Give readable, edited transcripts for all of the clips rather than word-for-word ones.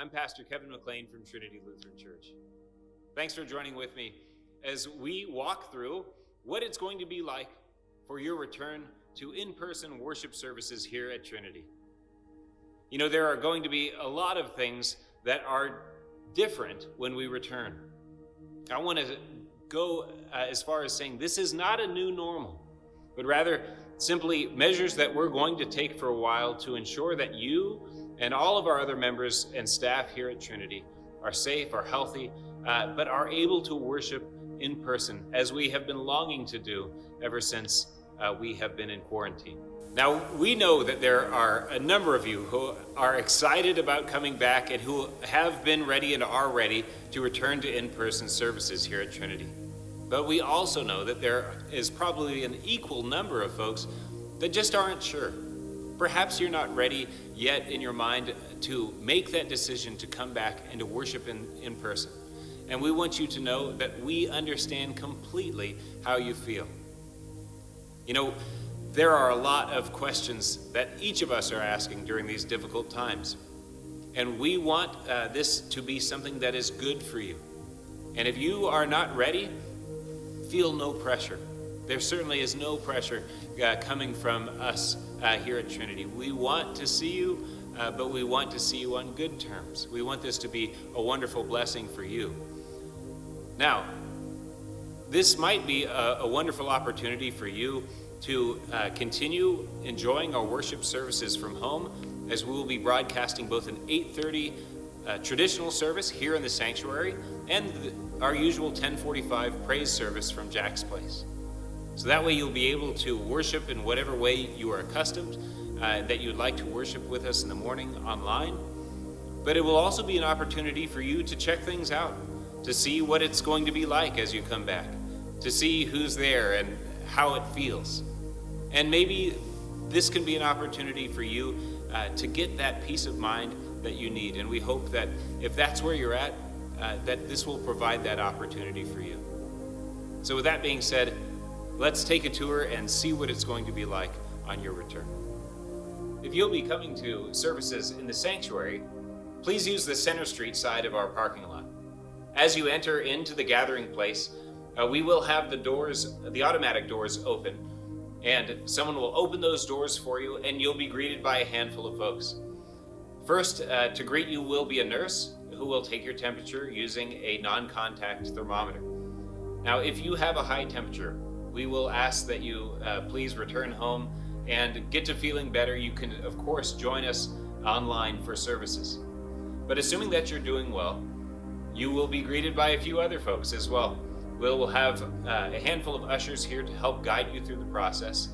I'm Pastor Kevin McLean from Trinity Lutheran Church. Thanks for joining with me as we walk through what it's going to be like for your return to in-person worship services here at Trinity. You know, there are going to be a lot of things that are different when we return. I want to go as far as saying this is not a new normal, but rather simply measures that we're going to take for a while to ensure that you and all of our other members and staff here at Trinity are safe, are healthy, but are able to worship in person as we have been longing to do ever since we have been in quarantine. Now, we know that there are a number of you who are excited about coming back and who have been ready and are ready to return to in-person services here at Trinity. But we also know that there is probably an equal number of folks that just aren't sure. Perhaps you're not ready yet in your mind to make that decision to come back and to worship in person. And we want you to know that we understand completely how you feel. You know, there are a lot of questions that each of us are asking during these difficult times. And we want this to be something that is good for you. And if you are not ready, feel no pressure. There certainly is no pressure coming from us here at Trinity. We want to see you, but we want to see you on good terms. We want this to be a wonderful blessing for you. Now, this might be a wonderful opportunity for you to continue enjoying our worship services from home, as we will be broadcasting both an 8:30 traditional service here in the sanctuary and our usual 10:45 praise service from Jack's Place. So that way you'll be able to worship in whatever way you are accustomed, that you'd like to worship with us in the morning online. But it will also be an opportunity for you to check things out, to see what it's going to be like as you come back, to see who's there and how it feels. And maybe this can be an opportunity for you to get that peace of mind that you need. And we hope that if that's where you're at, that this will provide that opportunity for you. So with that being said, let's take a tour and see what it's going to be like on your return. If you'll be coming to services in the sanctuary, please use the Center Street side of our parking lot. As you enter into the gathering place, we will have the automatic doors open, and someone will open those doors for you, and you'll be greeted by a handful of folks. First, to greet you will be a nurse who will take your temperature using a non-contact thermometer. Now, if you have a high temperature, we will ask that you please return home and get to feeling better. You can, of course, join us online for services. But assuming that you're doing well, you will be greeted by a few other folks as well. We'll have a handful of ushers here to help guide you through the process.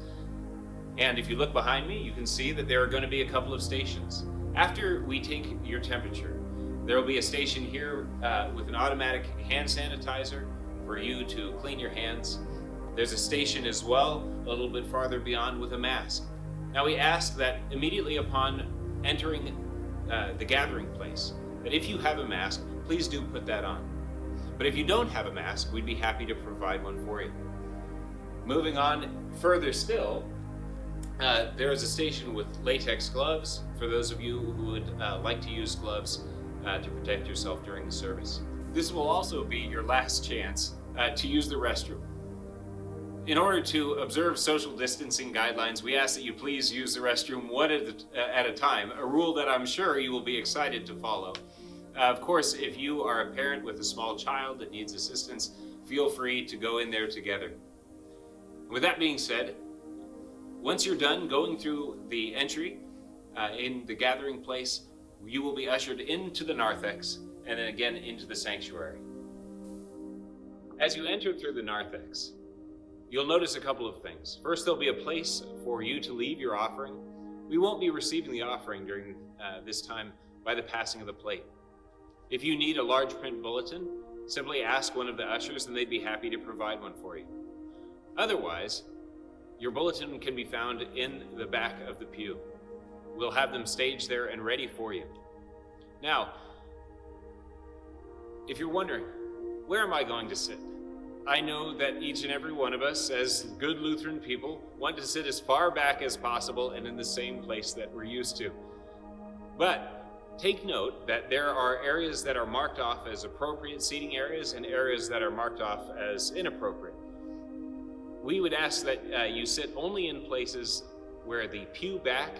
And if you look behind me, you can see that there are going to be a couple of stations. After we take your temperature, there will be a station here with an automatic hand sanitizer for you to clean your hands. There's a station as well, a little bit farther beyond, with a mask. Now, we ask that immediately upon entering the gathering place, that if you have a mask, please do put that on. But if you don't have a mask, we'd be happy to provide one for you. Moving on further still, there is a station with latex gloves for those of you who would like to use gloves to protect yourself during the service. This will also be your last chance to use the restroom. In order to observe social distancing guidelines, we ask that you please use the restroom one at a time, a rule that I'm sure you will be excited to follow. Of course, if you are a parent with a small child that needs assistance, feel free to go in there together. With that being said, once you're done going through the entry in the gathering place, you will be ushered into the narthex and then again into the sanctuary. As you enter through the narthex, you'll notice a couple of things. First, there'll be a place for you to leave your offering. We won't be receiving the offering during this time by the passing of the plate. If you need a large print bulletin, simply ask one of the ushers and they'd be happy to provide one for you. Otherwise, your bulletin can be found in the back of the pew. We'll have them staged there and ready for you. Now, if you're wondering, where am I going to sit? I know that each and every one of us, as good Lutheran people, want to sit as far back as possible and in the same place that we're used to. But take note that there are areas that are marked off as appropriate seating areas and areas that are marked off as inappropriate. We would ask that you sit only in places where the pew back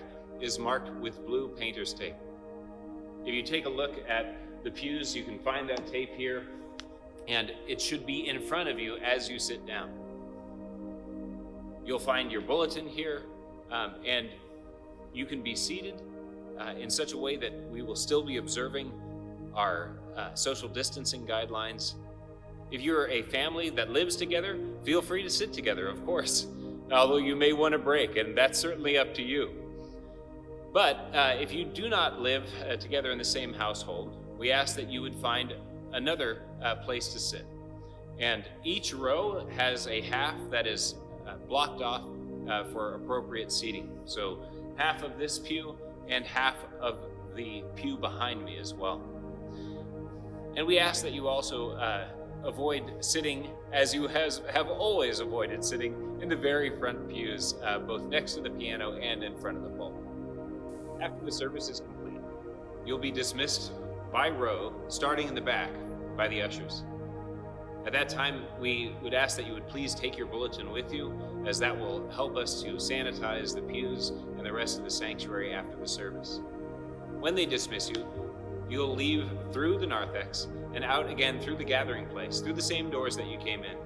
is marked with blue painter's tape. If you take a look at the pews, you can find that tape here, and it should be in front of you as you sit down. You'll find your bulletin here, and you can be seated in such a way that we will still be observing our social distancing guidelines. If you're a family that lives together, feel free to sit together, of course, although you may want a break, and that's certainly up to you. But if you do not live together in the same household, we ask that you would find another place to sit. And each row has a half that is blocked off for appropriate seating. So half of this pew and half of the pew behind me as well. And we ask that you also avoid sitting, as you have always avoided sitting, in the very front pews, both next to the piano and in front of the pulpit. After the service is complete, you'll be dismissed by row, starting in the back by the ushers. At that time, we would ask that you would please take your bulletin with you, as that will help us to sanitize the pews and the rest of the sanctuary after the service. When they dismiss you, you'll leave through the narthex and out again through the gathering place, through the same doors that you came in.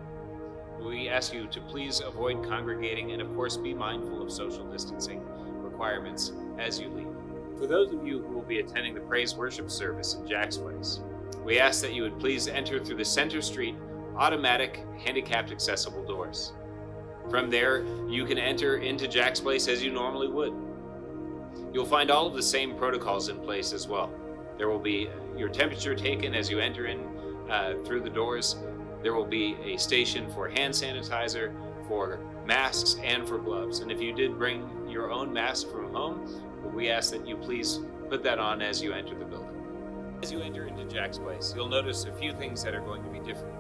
We ask you to please avoid congregating and, of course, be mindful of social distancing requirements as you leave. For those of you who will be attending the praise worship service in Jack's Place, we ask that you would please enter through the Center Street automatic handicapped accessible doors. From there, you can enter into Jack's Place as you normally would. You'll find all of the same protocols in place as well. There will be your temperature taken as you enter in through the doors. There will be a station for hand sanitizer, for masks, and for gloves. And if you did bring your own mask from home, we ask that you please put that on as you enter the building. As you enter into Jack's Place, you'll notice a few things that are going to be different.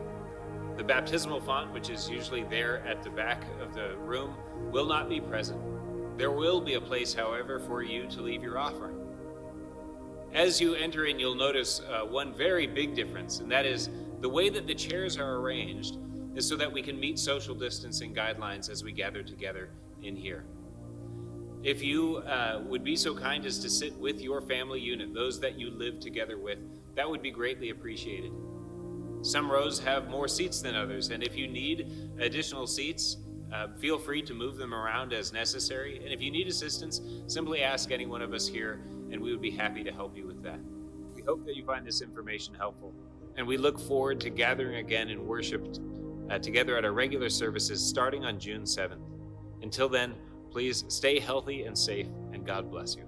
The baptismal font, which is usually there at the back of the room, will not be present. There will be a place, however, for you to leave your offering. As you enter in, you'll notice one very big difference, and that is the way that the chairs are arranged is so that we can meet social distancing guidelines as we gather together in here. If you would be so kind as to sit with your family unit, those that you live together with, that would be greatly appreciated. Some rows have more seats than others, and if you need additional seats, feel free to move them around as necessary. And if you need assistance, simply ask any one of us here, and we would be happy to help you with that. We hope that you find this information helpful, and we look forward to gathering again in worship together at our regular services starting on June 7th. Until then, please stay healthy and safe, and God bless you.